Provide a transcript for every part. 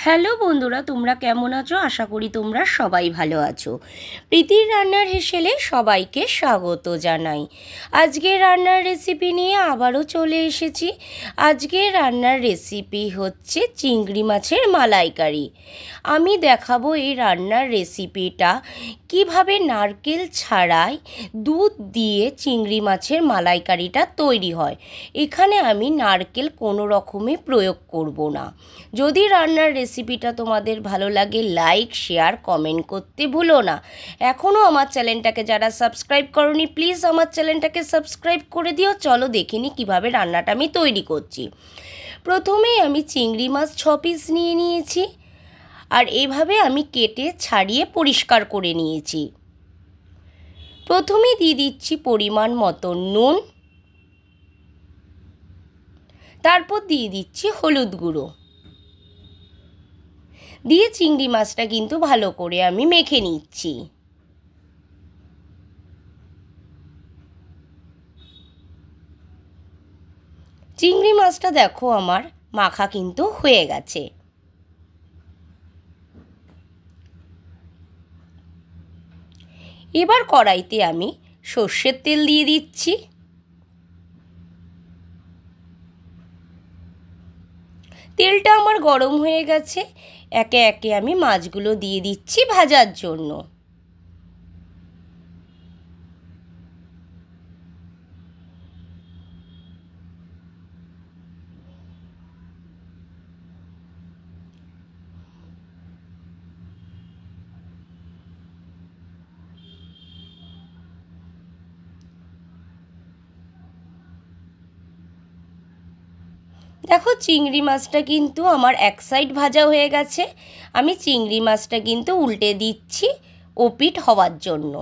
Hello বন্ধুরা, তোমরা কেমন আছো? আশা করি তোমরা সবাই ভালো আছো। প্রীতির রান্নার হেসেলে সবাইকে স্বাগত জানাই। আজকের রান্নার রেসিপি নিয়ে আবারও চলে এসেছি। আজকের রান্নার রেসিপি হচ্ছে চিংড়ি মাছের মালাইকারি। আমি দেখাবো এই রান্নার রেসিপিটা কিভাবে নারকেল ছাড়াই দুধ দিয়ে চিংড়ি মাছের মালাইকারিটা তৈরি হয়। এখানে আমি নারকেল কোনো রকমে প্রয়োগ করব না। যদি রান্নার রেসিপিটা তোমাদের ভালো লাগে, লাইক, শেয়ার, কমেন্ট করতে ভুলো না। এখনও আমার চ্যানেলটাকে যারা সাবস্ক্রাইব করোনি, প্লিজ আমার চ্যানেলটাকে সাবস্ক্রাইব করে দিও। চলো দেখিনি কিভাবে রান্নাটা আমি তৈরি করছি। প্রথমেই আমি চিংড়ি মাছ 6 পিস নিয়ে নিয়েছি, আর এইভাবে আমি কেটে ছাড়িয়ে পরিষ্কার করে নিয়েছি। প্রথমে দিয়ে দিচ্ছি পরিমাণ মতো নুন, তারপর দিয়ে দিচ্ছি হলুদ গুঁড়ো, দিয়ে চিংড়ি মাছটা কিন্তু ভালো করে আমি মেখে নিচ্ছি। চিংড়ি মাছটা দেখো আমার মাখা কিন্তু হয়ে গেছে। এবার কড়াইতে আমি সর্ষের তেল দিয়ে দিচ্ছি। তেলটা আমার গরম হয়ে গেছে। একে একে আমি মাছগুলো দিয়ে দিচ্ছি ভাজার জন্য। দেখো চিংড়ি মাছটা কিন্তু আমার এক সাইড ভাজা হয়ে গেছে। আমি চিংড়ি মাছটা কিন্তু উল্টে দিচ্ছি ওপিট হওয়ার জন্য।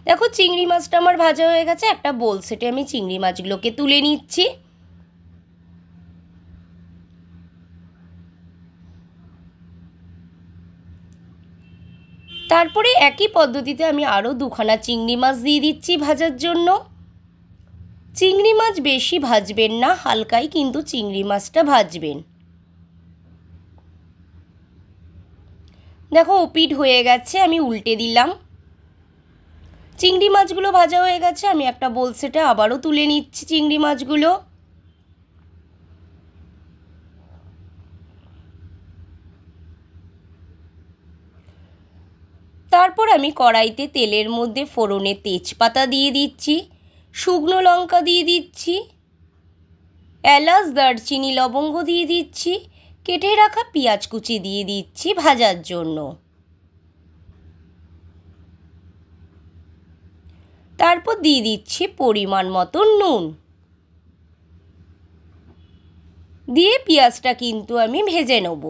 দেখো চিংড়ি মাছটা আমার ভাজা হয়ে গেছে। একটা বোল সেটে আমি চিংড়ি মাছগুলোকে তুলে নিচ্ছি। তারপরে একই পদ্ধতিতে আমি আরও 2খানা চিংড়ি মাছ দিয়ে দিচ্ছি ভাজার জন্য। চিংড়ি মাছ বেশি ভাজবেন না, হালকাই কিন্তু চিংড়ি মাছটা ভাজবেন। দেখো ওপিট হয়ে গেছে, আমি উল্টে দিলাম। চিংড়ি মাছগুলো ভাজা হয়ে গেছে। আমি একটা বোল সেটে আবারও তুলে নিচ্ছি চিংড়ি মাছগুলো। তারপর আমি কড়াইতে তেলের মধ্যে ফোড়নে তেজপাতা দিয়ে দিচ্ছি, শুকনো লঙ্কা দিয়ে দিচ্ছি, এলাচ, দারচিনি, লবঙ্গ দিয়ে দিচ্ছি, কেটে রাখা পেঁয়াজ কুচি দিয়ে দিচ্ছি ভাজার জন্য। তারপর দিয়ে দিচ্ছি পরিমাণ মতো নুন, দিয়ে পেঁয়াজটা কিন্তু আমি ভেজে নেব।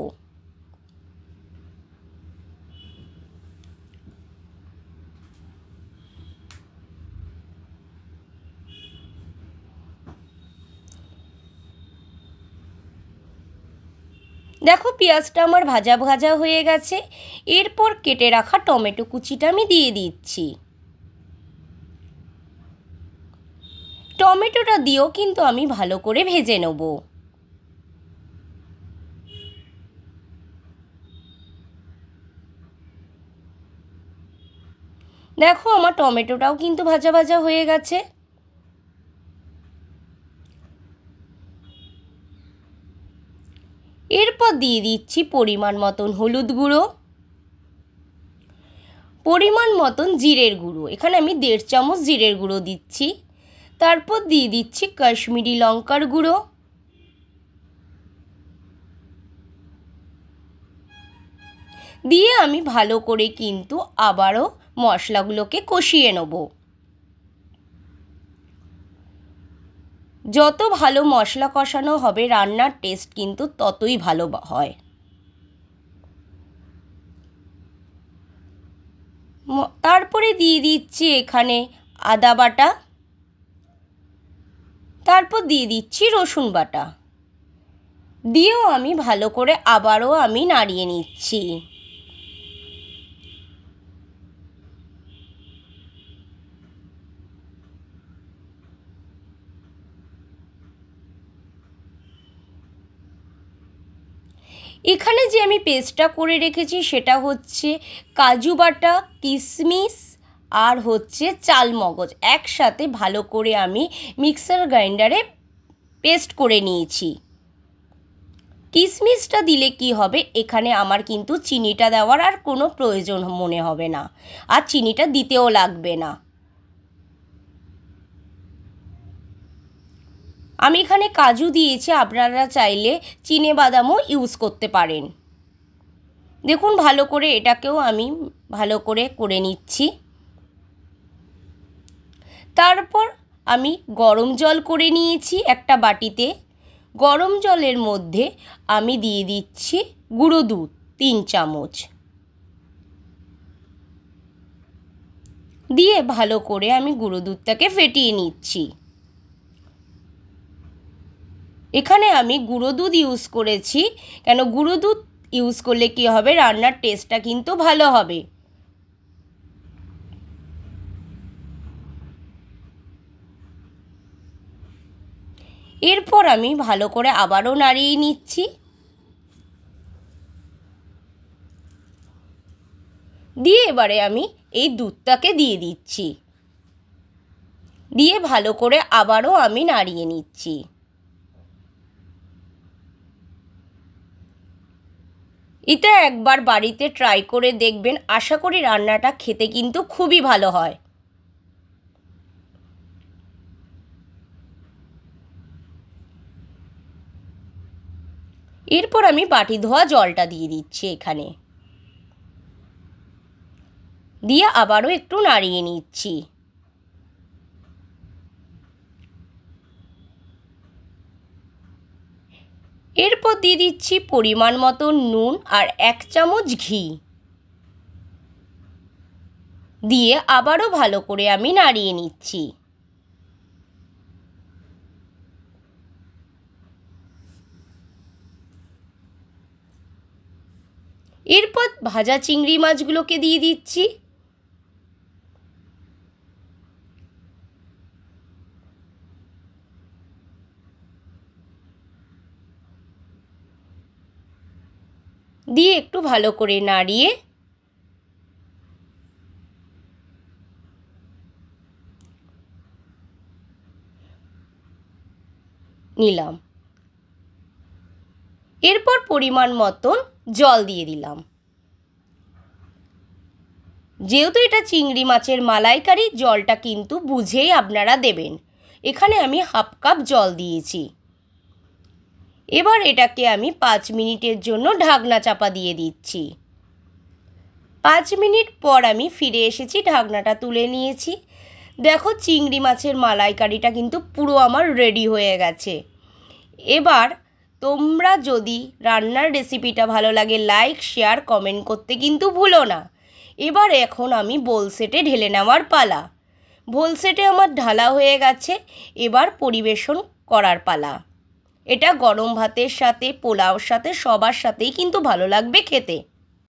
দেখো পেঁয়াজটা আমার ভাজা ভাজা হয়ে গেছে। এরপর কেটে রাখা টমেটো কুচিটা আমি দিয়ে দিচ্ছি। টমেটোটা দিয়েও কিন্তু আমি ভালো করে ভেজে নেব। দেখো আমার টমেটোটাও কিন্তু ভাজা ভাজা হয়ে গেছে। এরপর দিয়ে দিচ্ছি পরিমাণ মতন হলুদ গুঁড়ো, পরিমাণ মতন জিরের গুঁড়ো। এখানে আমি 1.5 চামচ জিরের গুঁড়ো দিচ্ছি। তারপর দিয়ে দিচ্ছি কাশ্মীরি লঙ্কার গুঁড়ো, দিয়ে আমি ভালো করে কিন্তু আবারও মশলাগুলোকে কষিয়ে নেব। যত ভালো মশলা কষানো হবে রান্নার টেস্ট কিন্তু ততই ভালো হয়। তারপরে দিয়ে দিচ্ছি এখানে আদা বাটা, তারপর দিয়ে দিচ্ছি রসুন বাটা, দিয়েও আমি ভালো করে আবারও আমি নাড়িয়ে নিচ্ছি। এখানে যে আমি পেস্টটা করে রেখেছি সেটা হচ্ছে কাজু বাটা, কিশমিশ আর হচ্ছে চালমগজ একসাথে ভালো করে আমি মিক্সার গ্রাইন্ডারে পেস্ট করে নিয়েছি। কিশমিশটা দিলে কি হবে, এখানে আমার কিন্তু চিনিটা দেওয়ার আর কোনো প্রয়োজন মনে হবে না, আর চিনিটা দিতেও লাগবে না। আমি এখানে কাজু দিয়েছি, আপনারা চাইলে চিনেবাদামও ইউজ করতে পারেন। দেখুন ভালো করে এটাকেও আমি ভালো করে নিচ্ছি। তারপর আমি গরম জল করে নিয়েছি একটা বাটিতে। গরম জলের মধ্যে আমি দিয়ে দিচ্ছি গুঁড়ো দুধ 3 চামচ, দিয়ে ভালো করে আমি গুঁড়ো দুধটাকে ফেটিয়ে নিচ্ছি। এখানে আমি গুঁড়ো দুধ ইউজ করেছি, কেন গুঁড়ো দুধ ইউজ করলে কি হবে, রান্নার টেস্টটা কিন্তু ভালো হবে। এরপর আমি ভালো করে আবারও নাড়িয়ে নিচ্ছি। দিয়ে এবারে আমি এই দুধটাকে দিয়ে দিচ্ছি, দিয়ে ভালো করে আবারও আমি নাড়িয়ে নিচ্ছি। এটা একবার বাড়িতে ট্রাই করে দেখবেন, আশা করি রান্নাটা খেতে কিন্তু খুবই ভালো হয়। এরপর আমি বাটি ধোয়া জলটা দিয়ে দিচ্ছি এখানে, দিয়ে আবারও একটু নাড়িয়ে নিচ্ছি। এরপর দিয়ে দিচ্ছি পরিমাণ মতো নুন আর 1 চামচ ঘি, দিয়ে আবারও ভালো করে আমি নাড়িয়ে নিচ্ছি। এরপর ভাজা চিংড়ি মাছগুলোকে দিয়ে দিচ্ছি, দিয়ে একটু ভালো করে নাড়িয়ে নিলাম। এরপর পরিমাণ মতন জল দিয়ে দিলাম। যেহেতু এটা চিংড়ি মাছের মালাইকারি, জলটা কিন্তু বুঝেই আপনারা দেবেন। এখানে আমি 1/2 কাপ জল দিয়েছি। এবার এটাকে আমি 5 মিনিটের জন্য ঢাকনা চাপা দিয়ে দিচ্ছি। 5 মিনিট পর আমি ফিরে এসেছি, ঢাকনাটা তুলে নিয়েছি। দেখো চিংড়ি মাছের মালাইকারিটা কিন্তু পুরো আমার রেডি হয়ে গেছে। এবার তোমরা যদি রান্নার রেসিপিটা ভালো লাগে লাইক, শেয়ার, কমেন্ট করতে কিন্তু ভুলো না। এবার এখন আমি বোল সেটে ঢেলে নেওয়ার পালা। বোল সেটে আমার ঢালা হয়ে গেছে, এবার পরিবেশন করার পালা। এটা গরম ভাতের সাথে, পোলাওর সাথে, সবার সাথেই কিন্তু ভালো লাগবে খেতে।